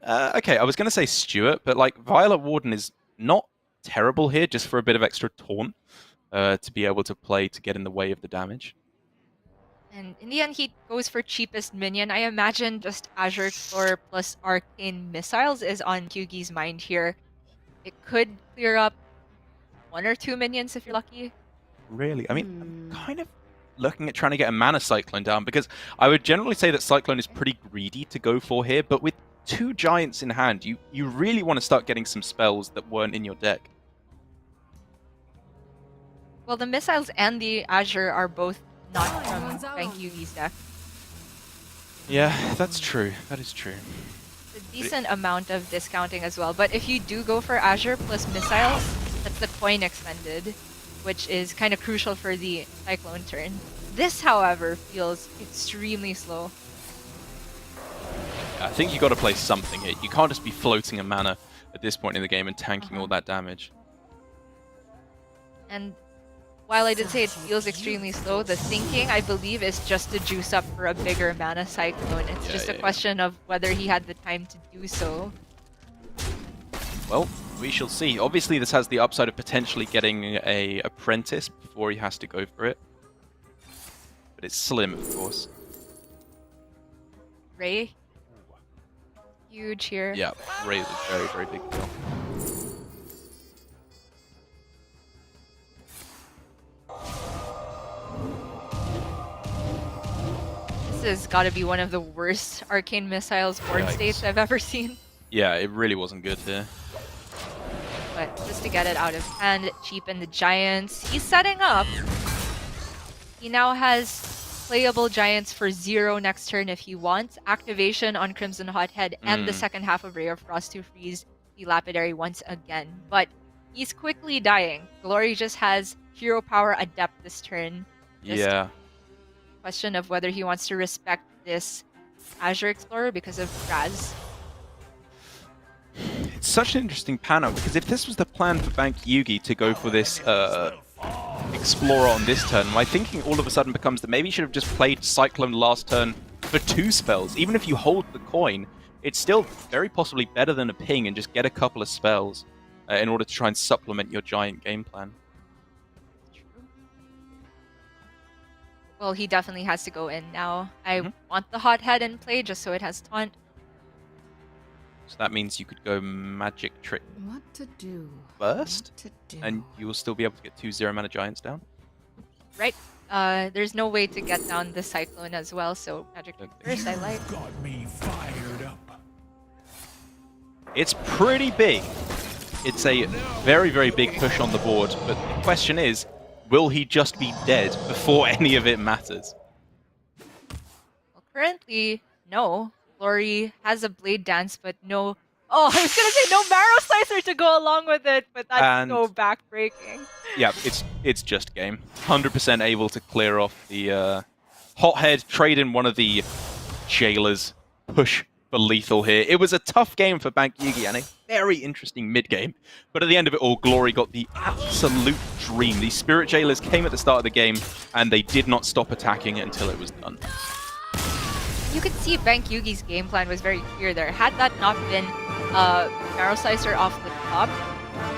Okay, I was going to say Stuart, but like Violet Warden is not terrible here just for a bit of extra taunt to be able to play to get in the way of the damage. And in the end, he goes for cheapest minion. I imagine just Azure Explorer plus Arcane Missiles is on Kyugi's mind here. It could clear up 1 or 2 minions if you're lucky. Really? I mean, I'm kind of looking at trying to get a Mana Cyclone down because I would generally say that Cyclone is pretty greedy to go for here, but with 2 giants in hand, you really want to start getting some spells that weren't in your deck. Well, the Missiles and the Azure are both not from Bankyugi's deck. Yeah, that's true. That is true. A decent amount of discounting as well, but if you do go for Azure plus Missiles, that's the coin expended, which is kind of crucial for the Cyclone turn. This, however, feels extremely slow. I think you got to play something here. You can't just be floating a mana at this point in the game and tanking all that damage. And while I did say it feels extremely slow, the thinking, I believe, is just to juice up for a bigger Mana Cyclone. It's just a question of whether he had the time to do so. Well, we shall see. Obviously, this has the upside of potentially getting a Apprentice before he has to go for it. But it's slim, of course. Ray? Huge here. Yeah, Ray is a very, very big deal. This has got to be one of the worst Arcane Missiles board states I've ever seen. Yeah, it really wasn't good here. But just to get it out of hand, cheapen the giants. He's setting up. He now has playable giants for 0 next turn if he wants. Activation on Crimson Hothead and the second half of Ray of Frost to freeze the Lapidary once again. But he's quickly dying. Glory just has Hero Power Adept this turn. Just question of whether he wants to respect this Azure Explorer because of Raz. It's such an interesting panel because if this was the plan for Bankyugi to go for this Explorer on this turn, my thinking all of a sudden becomes that maybe he should have just played Cyclone last turn for 2 spells. Even if you hold the coin, it's still very possibly better than a ping and just get a couple of spells in order to try and supplement your giant game plan. Well, he definitely has to go in now. I want the Hothead in play just so it has taunt. So that means you could go Magic Trick first, and you will still be able to get 2 0-mana giants down. Right. There's no way to get down the Cyclone as well, so Magic Trick first, I like. Got me fired up. It's pretty big. It's a very, very big push on the board, but the question is, will he just be dead before any of it matters? Well, currently, no. Glory has a Blade Dance, but no... Oh, I was gonna say no Marrow Slicer to go along with it, but that's And- so backbreaking. Yeah, it's just game. 100% able to clear off the Hothead, trade in one of the Jailers, push for lethal here. It was a tough game for Bankyugi and a very interesting mid-game. But at the end of it all, Glory got the absolute dream. These Spirit Jailers came at the start of the game, and they did not stop attacking until it was done. You could see Bankyugi's game plan was very clear there. Had that not been Marrow Slicer off the top,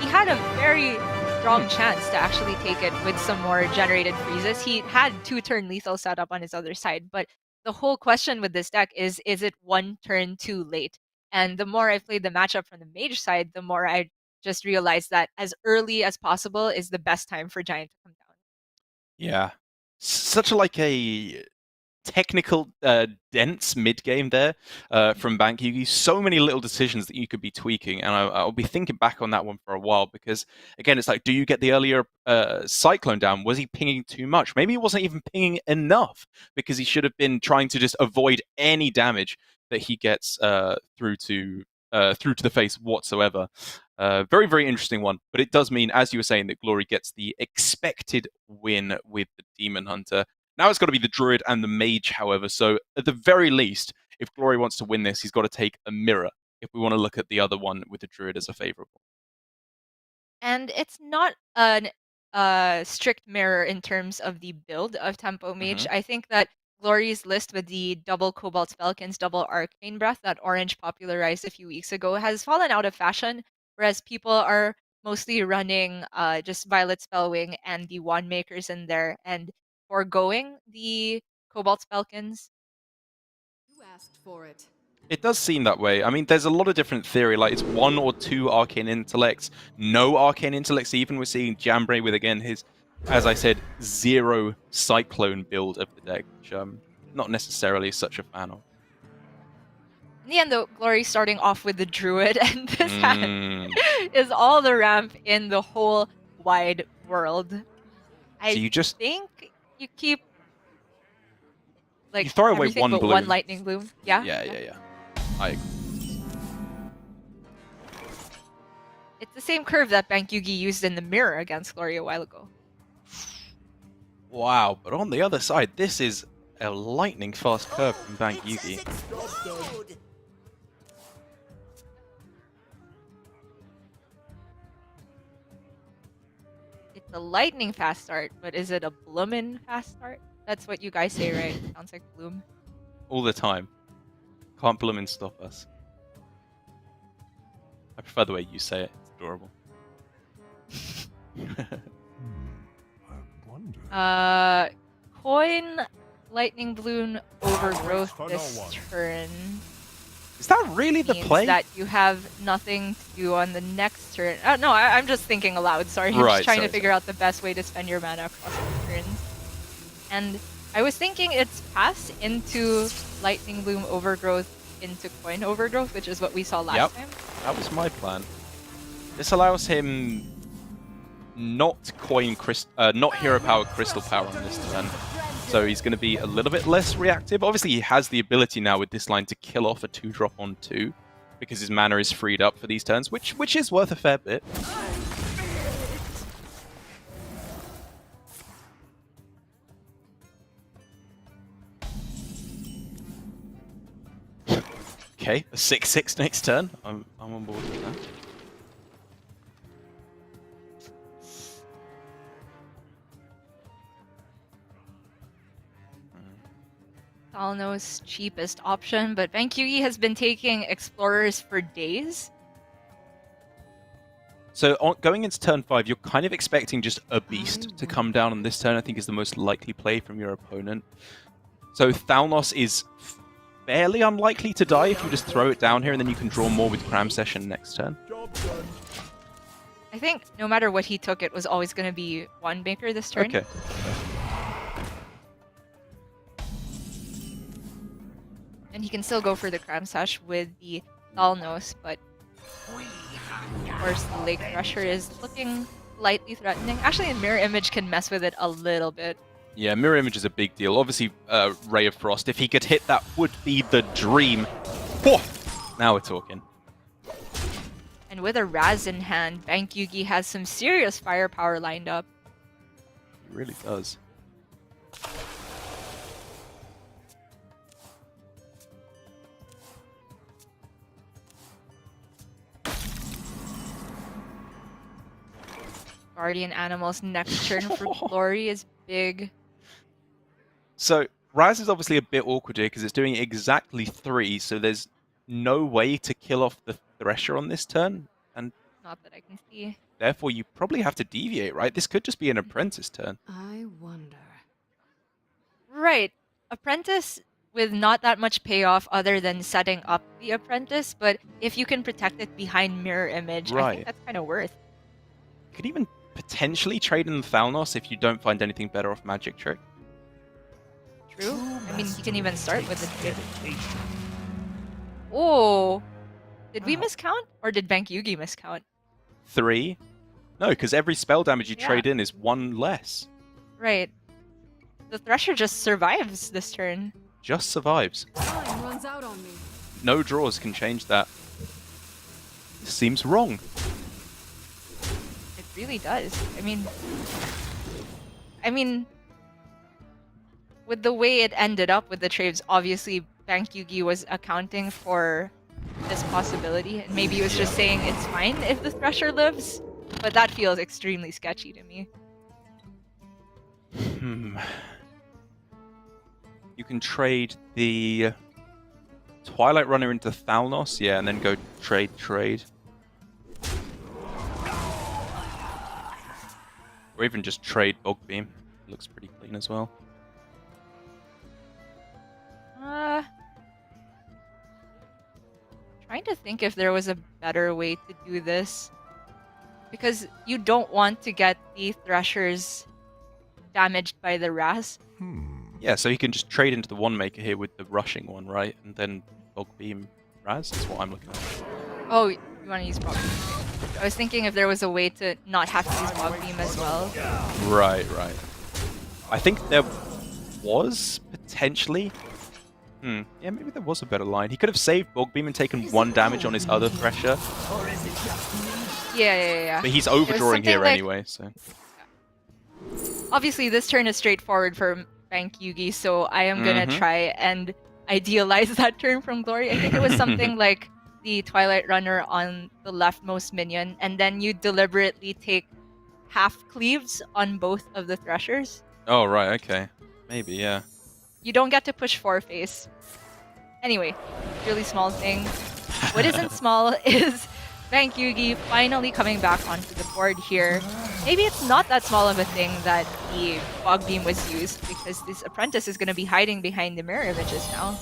he had a very strong chance to actually take it with some more generated freezes. He had 2-turn lethal set up on his other side, but the whole question with this deck is it one turn too late? And the more I played the matchup from the mage side, the more I just realized that as early as possible is the best time for Giant to come down. Yeah. Such like a technical, dense mid-game there from Bankyugi. So many little decisions that you could be tweaking, and I'll be thinking back on that one for a while, because, again, it's like, do you get the earlier Cyclone down? Was he pinging too much? Maybe he wasn't even pinging enough, because he should have been trying to just avoid any damage that he gets through to the face whatsoever. Very, very interesting one, but it does mean, as you were saying, that Glory gets the expected win with the Demon Hunter. Now it's got to be the Druid and the Mage, however, so at the very least, if Glory wants to win this, he's got to take a mirror, if we want to look at the other one with the Druid as a favorable. And it's not a strict mirror in terms of the build of Tempo Mage. I think that Glory's list with the double Cobalt Spellkins, double Arcane Breath that Orange popularized a few weeks ago has fallen out of fashion, whereas people are mostly running just Violet Spellwing and the Wand Makers in there and foregoing the Cobalt Spellkins. You asked for it. It does seem that way. I mean, there's a lot of different theory, like it's 1 or 2 Arcane Intellects, no Arcane Intellects even. We're seeing Jambray with, again, his, as I said, 0 Cyclone build of the deck, which I'm not necessarily such a fan of. In the end, though, Glory starting off with the Druid, and this hand is all the ramp in the whole wide world. I So you just think you keep like you throw away everything one but bloom. one lightning bloom. Yeah. Yeah. I agree. It's the same curve that Bankyugi used in the mirror against Glory a while ago. Wow, but on the other side, this is a lightning fast curve from Bankyugi. It's a lightning fast start, but is it a bloomin' fast start? That's what you guys say, right? Sounds like bloom. All the time. Can't Bloomin' stop us. I prefer the way you say it. It's adorable. I wonder. Coin lightning bloom overgrowth this turn. Is that really the Means play? that you have nothing to do on the next turn. Oh, no, I'm just thinking aloud. Sorry, I'm Right, just trying sorry, to figure out the best way to spend your mana across the turns. And I was thinking it's pass into lightning bloom overgrowth into coin overgrowth, which is what we saw last time. That was my plan. This allows him not not hero power, crystal power on this turn. So he's going to be a little bit less reactive. Obviously, he has the ability now with this line to kill off a 2-drop on 2 because his mana is freed up for these turns, which is worth a fair bit. Okay, a 6/6 next turn. I'm on board with that. Talno's cheapest option, but Bankyugi has been taking explorers for days. So going into turn 5, you're kind of expecting just a beast to come down on this turn. I think is the most likely play from your opponent. So Thalnos is fairly unlikely to die if you just throw it down here, and then you can draw more with Cram Session next turn. I think no matter what he took, it was always going to be Wand Maker this turn. Okay. And he can still go for the Cram Sash with the Thalnos, but Of course, the Lake Thresher is looking slightly threatening. Actually, Mirror Image can mess with it a little bit. Yeah, Mirror Image is a big deal. Obviously, Ray of Frost, if he could hit that, would be the dream. Whoa! Now we're talking. And with a Raz in hand, Bankyugi has some serious firepower lined up. He really does. Guardian Animal's next turn for Glory is big. So, Raz is obviously a bit awkward here because it's doing exactly 3, so there's no way to kill off the Thresher on this turn, and Not that I can see. therefore you probably have to deviate, right? This could just be an Apprentice turn. I wonder. Right. Apprentice with not that much payoff other than setting up the Apprentice, but if you can protect it behind Mirror Image, I Right. think that's kind of worth. You could even potentially trade in the Thalnos if you don't find anything better off Magic Trick. True. I mean, you can even start with it. Oh, did we miscount or did Bankyugi miscount? 3? No, because every spell damage you Yeah. trade in is 1 less. Right. The Thresher just survives this turn. Just survives. Time runs out on me. No draws can change that. This seems wrong. It really does. I mean, with the way it ended up with the trades, obviously Bankyugi was accounting for this possibility, and maybe he was just saying it's fine if the Thresher lives, but that feels extremely sketchy to me. You can trade the Twilight Runner into Thalnos, yeah, and then go trade. Or even just trade Bog Beam. Looks pretty clean as well. Trying to think if there was a better way to do this. Because you don't want to get the Threshers damaged by the Raz. Yeah, so you can just trade into the One Maker here with the rushing one, right? And then Bog Beam Raz is what I'm looking at. Oh, you want to use Bog Beam. I was thinking if there was a way to not have to use Bog Beam as well. Right. I think there was potentially. Yeah, maybe there was a better line. He could have saved Bog Beam and taken 1 damage on his other Thresher, Yeah. but he's overdrawing here something like- anyway, so. Obviously, this turn is straightforward for Bankyugi, so I am gonna try and idealize that turn from Glory. I think it was something like the Twilight Runner on the leftmost minion, and then you deliberately take half cleaves on both of the Threshers. Oh, right, okay. Maybe, yeah. You don't get to push 4-face. Anyway, really small thing. What isn't small is Bankyugi finally coming back onto the board here. Maybe it's not that small of a thing that the Bog Beam was used, because this Apprentice is going to be hiding behind the Mirror Images now.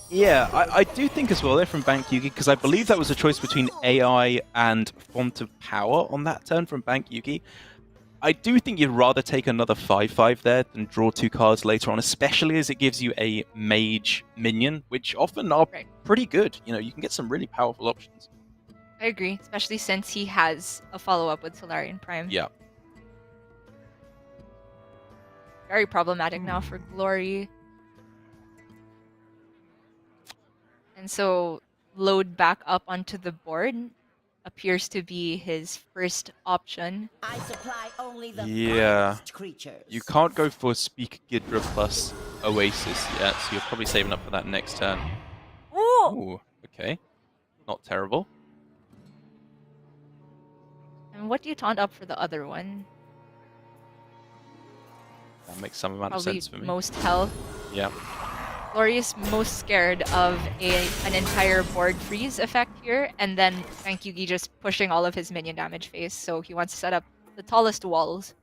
Yeah, I do think as well there from Bankyugi, because I believe that was a choice between AI and Font of Power on that turn from Bankyugi. I do think you'd rather take another 5/5 there than draw 2 cards later on, especially as it gives you a mage minion, which often are pretty good. You know, you can get some really powerful options. I agree, especially since he has a follow-up with Solarian Prime. Yeah. Very problematic now for Glory. And so load back up onto the board appears to be his first option. I supply only the Yeah. finest creatures. You can't go for Speak Ghidra plus Oasis yet, so you're probably saving up for that next turn. Ooh, okay. Not terrible. And what do you taunt up for the other one? That makes some amount of Probably sense for me. most health. Yeah. Glory is most scared of an entire board freeze effect here, and then Bankyugi just pushing all of his minion damage phase, so he wants to set up the tallest walls.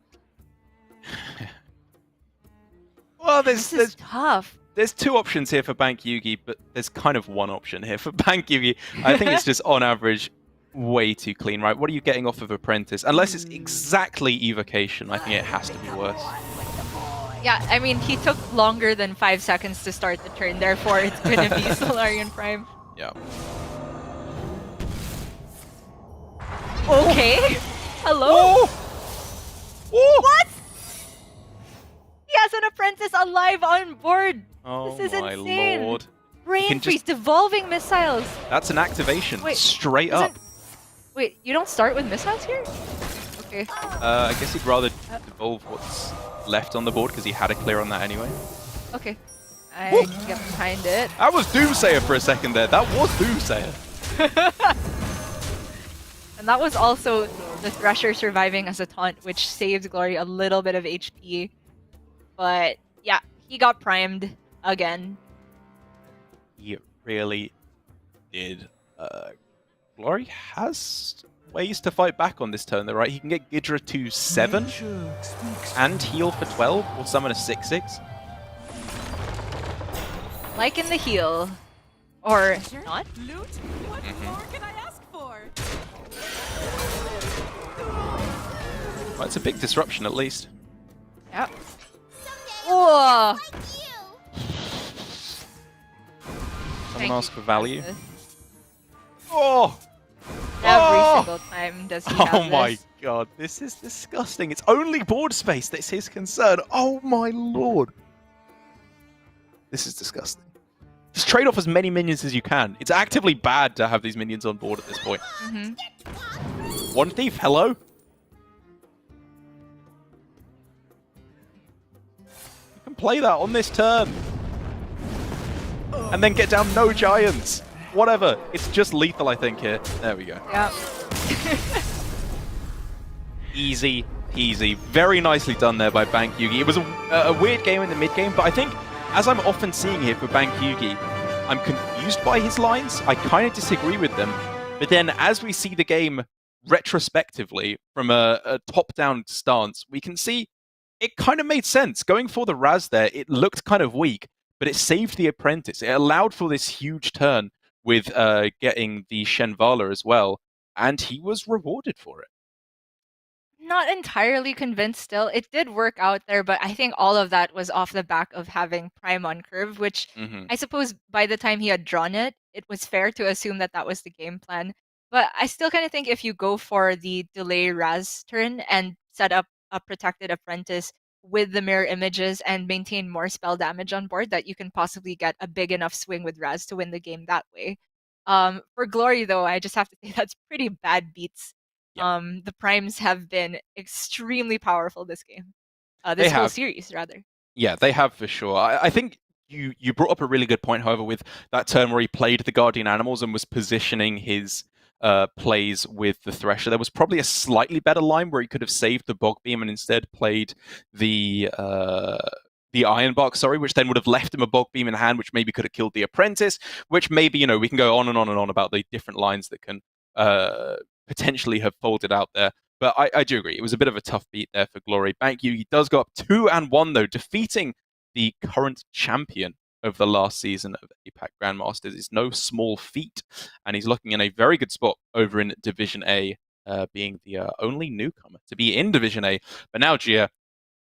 Well, This is tough. there's 2 options here for Bankyugi, but there's kind of 1 option here for Bankyugi. I think it's just on average way too clean, right? What are you getting off of Apprentice? Unless it's exactly Evocation, I think it has to be worse. Yeah, I mean, he took longer than 5 seconds to start the turn, therefore it's gonna be Solarian Prime. Yeah. Okay. Hello? Oh! What? He has an apprentice alive on board. Oh This is my insane. lord. Brain can freeze, just- devolving missiles. That's an activation. Wait, straight up. Wait, you don't start with missiles here? Okay. I guess he'd rather devolve what's left on the board because he had a clear on that anyway. Okay. I can get behind it. That was Doomsayer for a second there. That was Doomsayer. And that was also the Thresher surviving as a taunt, which saved Glory a little bit of HP. But yeah, he got primed again. He really did. Glory has ways to fight back on this turn though, right? He can get Ghidra to 7 and heal for 12 or summon a 6/6. Like in the heal. Or not? Loot? What more can I ask for? Well, it's a big disruption at least. Yep. Whoa! Someone ask for value. This. Oh! Every Oh! single time does he have Oh my this. god, this is disgusting. It's only board space that's his concern. Oh my lord. This is disgusting. Just trade off as many minions as you can. It's actively bad to have these minions on board at this point. One Thief, hello? You can play that on this turn. And then get down no giants. Whatever. It's just lethal, I think, here. There we go. Yep. Easy peasy. Very nicely done there by Bankyugi. It was a weird game in the mid game, but I think, as I'm often seeing here for Bankyugi, I'm confused by his lines. I kind of disagree with them. But then as we see the game retrospectively from a top-down stance, we can see it kind of made sense. Going for the Raz there, it looked kind of weak, but it saved the Apprentice. It allowed for this huge turn with getting the Shenvala as well, and he was rewarded for it. Not entirely convinced still. It did work out there, but I think all of that was off the back of having Prime on curve, which I suppose by the time he had drawn it, it was fair to assume that that was the game plan. But I still kind of think if you go for the delay Raz turn and set up a protected apprentice with the mirror images and maintain more spell damage on board, that you can possibly get a big enough swing with Raz to win the game that way. For Glory, though, I just have to say that's pretty bad beats. Yep. The primes have been extremely powerful this game. This They whole have. series, rather. Yeah, they have for sure. I think you brought up a really good point, however, with that turn where he played the Guardian Animals and was positioning his plays with the Thresher. There was probably a slightly better line where he could have saved the Bog Beam and instead played the Iron Bark, which then would have left him a Bog Beam in hand, which maybe could have killed the Apprentice, which maybe, we can go on and on and on about the different lines that can potentially have folded out there. But I do agree. It was a bit of a tough beat there for Glory. Bankyugi does go up 2-1, though, defeating the current champion of the last season of APAC Grandmasters. Is no small feat, and he's looking in a very good spot over in Division A, being the only newcomer to be in Division A. But now, Gia,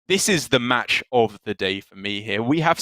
this is the match of the day for me here. We have